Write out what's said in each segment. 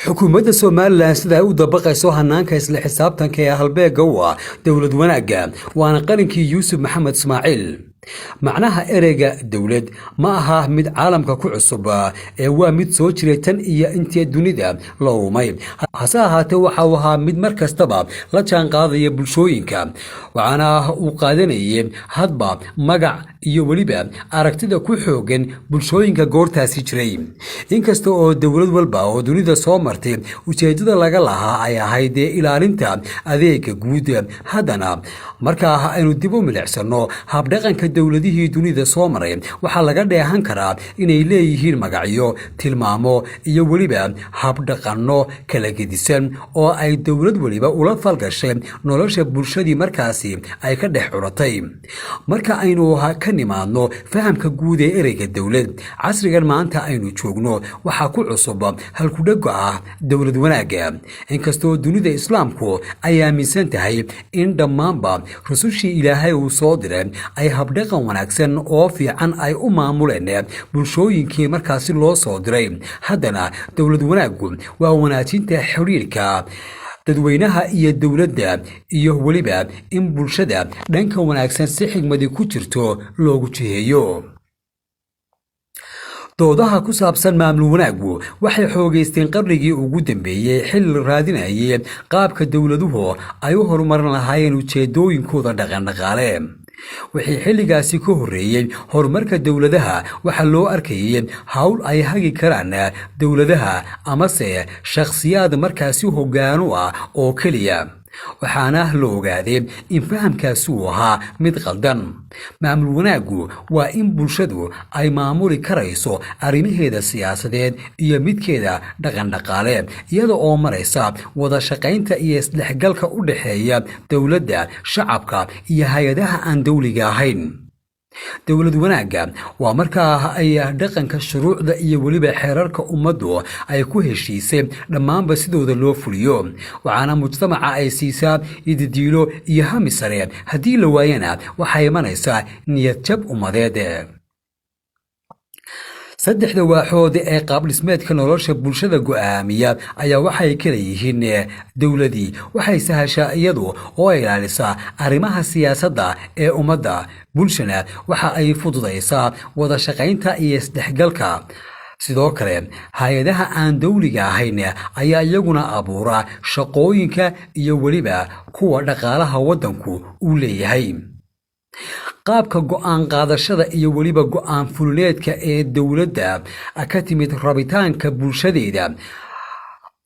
xukuumadda Somaliland sida ay u dabaqayso hanaanka isla xisaabtanka ee halbeega u ah dowlad wanaagga waana qalinkii Yuusuf Maxamed Ismaaciil macnaha ereyga dowlad ma aha mid caalamka ku cusub ee waa mid soo jiray tan iyo intii dunida la uumay hase ahaatee waxa uu ahaa mid mar kastaba la jaan qaadaya bulshooyinka waxaana uu qaadanayay hadba magac iyo waliba aragtida ku xoogan bulshooyinka goortaasi jiray inkasta oo dowlad walba oo dunida soo martay ujeedada laga lahaa ay ahayd ilaalinta adeega guud haddana marka aynu dib u milicsano habdhaqanka dowladihii dunida soo maray waxa laga dheehan karaa inay leeyihiin magacyo tilmaamo iyo waliba habdhaqanno kala gedisan oo ay dowlad waliba ula falgashay nolosha bulshadii markaasi ay ka dhex curatay marka aynu ka nimaadno fahamka guud ee ereyga dowlad casrigan maanta aynu joogno waxa ku cusub halkudhago ah dowlad wanaagga inkastoo dunida islaamku ay aaminsan tahay in dhammaanba rusushii ilaahay uu soo diray ay habdhaqan wanaagsan oo fiican ay u maamuleen bulshooyinkii markaasi loo soo diray haddana dowlad wanaaggu waa wanaajinta xiriirka dadweynaha iyo dowladda iyo waliba in bulshada dhanka wanaagsan si xigmadi ku jirto loogu jiheeyo doodaha ku saabsan maamul wanaaggu waxay xoogeysteen qarnigii ugu dambeeyay xilli raadinayay qaabka dowladuhu ay u horumarin lahaayeen ujeedooyinkooda dhaqan-dhaqaale wixii xilligaasi ka horreeyay horumarka dowladaha waxaa loo arkayay hawl ay hagi karaan dowladaha amase shakhsiyaad markaasi hoggaan u ah oo keliya waxaana la ogaaday in fahamkaasi uu ahaa mid qaldan maamul wanaaggu waa in bulshadu ay maamuli karayso arrimaheeda siyaasadeed iyo midkeeda dhaqan-dhaqaale iyada oo maraysa wada shaqaynta iyo isdhexgalka u dhexeeya dowladda shacabka iyo hay-adaha aan dowliga ahayn dowlad wanaagga waa markaa ay dhaqanka shuruucda iyo waliba xeerarka ummaddu ay ku heshiisay dhammaanba sidooda loo fuliyo waxaana mujtamaca ay siisaa ididiilo iyo hami sare haddii la waayana waxay imanaysaa niyad jab ummadeed saddexda waaxood ee qaab dhismeedka nolosha bulshada go'aamiya ayaa waxay kala yihiin dowladii waxay sahashaa iyadu oo ilaalisaa arrimaha siyaasadda ee ummadda bulshana waxa ay fududaysaa wada shaqaynta iyo isdhexgalka sidoo kale hay-adaha aan dowliga ahayn ayaa iyaguna abuura shaqooyinka iyo weliba kuwa dhaqaalaha waddanku uu leeyahay qaabka go'aan qaadashada iyo waliba go'aan fulineedka ee dowladda ka timid rabitaanka bulshadeeda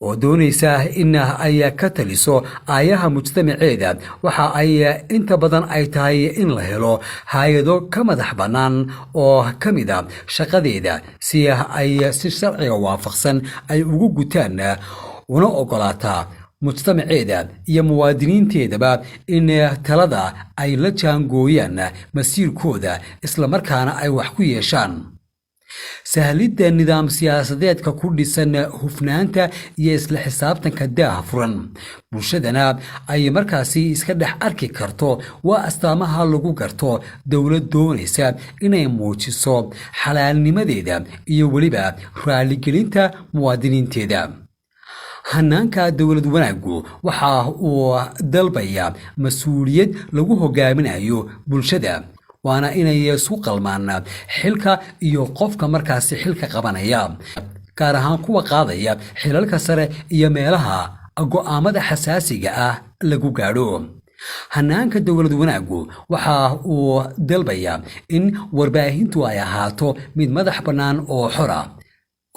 oo doonaysa in ay ka taliso aayaha mujtamaceeda waxa ay inta badan ay tahay in la helo hay-ado ka madax bannaan oo ka mid a shaqadeeda si ay si sharciga waafaqsan ay ugu gutaan una ogolaataa mujtamaceeda iyo muwaadiniinteedaba in talada ay la jaangooyaan masiirkooda isla markaana ay wax ku yeeshaan sahlidda nidaam siyaasadeedka ku dhisan hufnaanta iyo isla xisaabtanka daahfuran bulshadana ay markaasi iska dhex arki karto waa astaamaha lagu garto dowlad doonaysa inay muujiso xalaalnimadeeda iyo weliba raaligelinta muwaadiniinteeda hanaanka dowlad wanaaggu waxa uu dalbaya mas-uuliyad lagu hogaaminayo bulshada waana inay isu qalmaan xilka iyo qofka markaasi xilka qabanaya gaar ahaan kuwa qaadaya xilalka sare iyo meelaha go'aamada xasaasiga ah lagu gaadho hanaanka dowlad wanaaggu waxa uu dalbaya in warbaahintu ay ahaato mid madax bannaan oo xora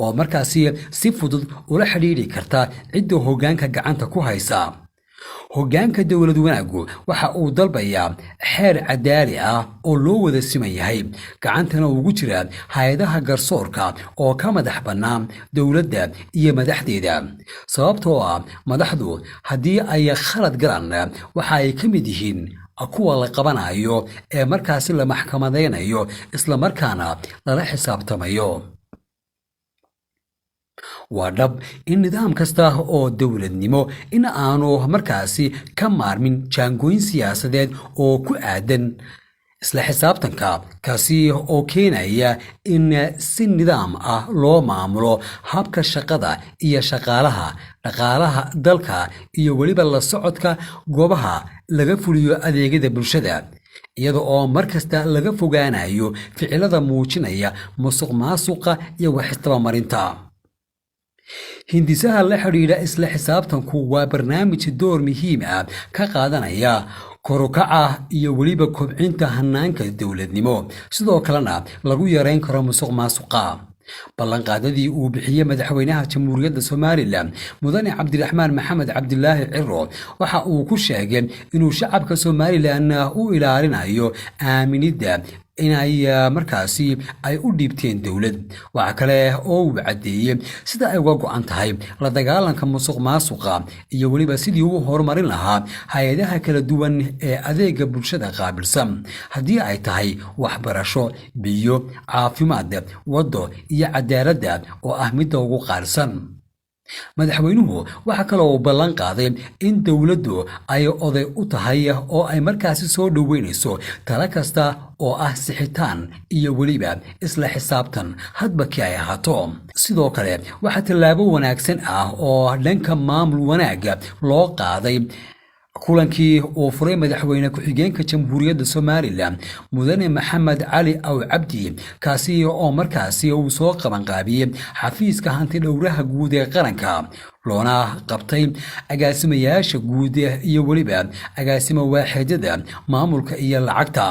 oo markaasi si fudud ula xidhiidhi karta cidda hoggaanka gacanta ku haysa hoggaanka dowlad wanaaggu waxa uu dalbayaa xeer cadaali ah oo loo wada siman yahay gacantana ugu jira hay-adaha garsoorka oo ka madax bannaan dowladda iyo madaxdeeda sababtoo ah madaxdu haddii ay khalad galaan waxa ay ka mid yihiin kuwa la qabanayo ee markaasi la maxkamadaynayo isla markaana lala xisaabtamayo waa dhab in nidaam kasta oo dowladnimo in aanu markaasi ka maarmin jaangooyin siyaasadeed oo ku aadan isla xisaabtanka kaasi oo keenaya in si nidaam ah loo maamulo habka shaqada iyo shaqaalaha dhaqaalaha dalka iyo weliba la socodka goobaha laga fuliyo adeegyada bulshada iyada oo markasta laga fogaanayo ficilada muujinaya musuqmaasuqa iyo wax isdabamarinta hindisaha la xidhiidha isla xisaabtanku waa barnaamij door muhiim ah ka qaadanaya korukaca iyo weliba kobcinta hanaanka dowladnimo sidoo kalena lagu yareyn karo musuqmaasuqa ballanqaadadii uu bixiyey madaxweynaha jamhuuriyadda Soomaaliland mudane Cabdiraxmaan Maxamed Cabdilaahi Ciro waxa uu ku sheegay inuu shacabka Soomaaliland u ilaalinayo aaminida inay markaasi ay u dhiibteen dawlad waxa kale oo uu cadeeyay sida ay uga go'an tahay la dagaalanka musuqmaasuqa iyo waliba sidii uu horumarin lahaa hay'adaha kala duwan ee adeega bulshada qaabilsan hadii ay tahay waxbarasho biyo caafimaad wado iyo cadaaladda oo ah mid ugu qaalisan madaxweynuhu waxa kale oo ballan qaaday in dawladdu ay oday u tahay oo ay markaasi soo dhaweynayso tala kasta oo ah sixitaan iyo weliba isla xisaabtan hadba kii ay ahaato sidoo kale waxa tallaabo wanaagsan ah oo dhanka maamul wanaaga loo qaaday kulankii uu furay madaxweyne ku-xigeenka jamhuuriyadda Soomaaliland mudane Maxamed Cali Aw Cabdi kaasi oo markaasi uu soo qaban qaabiyay xafiiska hanti dhowraha guud ee qaranka loona qabtay agaasimayaasha guud iyo waliba agaasimo waaxidada maamulka iyo lacagta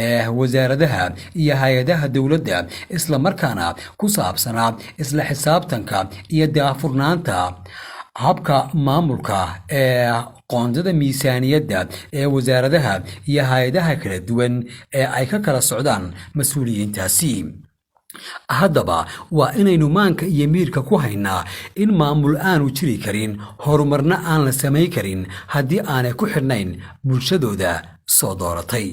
ee wasaaradaha iyo hay'adaha dawladda isla markaana ku saabsanaa isla xisaabtanka iyo daafurnaanta habka maamulka ee qoondada miisaaniyadda ee wasaaradaha iyo hay'adaha kala duwan ee ay ka kala socdaan mas'uuliyiintaasi haddaba waa inaynu maanka iyo miirka ku haynaa in maamul aanu jiri karin horumarna aan la samayn karin haddii aanay ku xidhnayn bulshadooda soo dooratay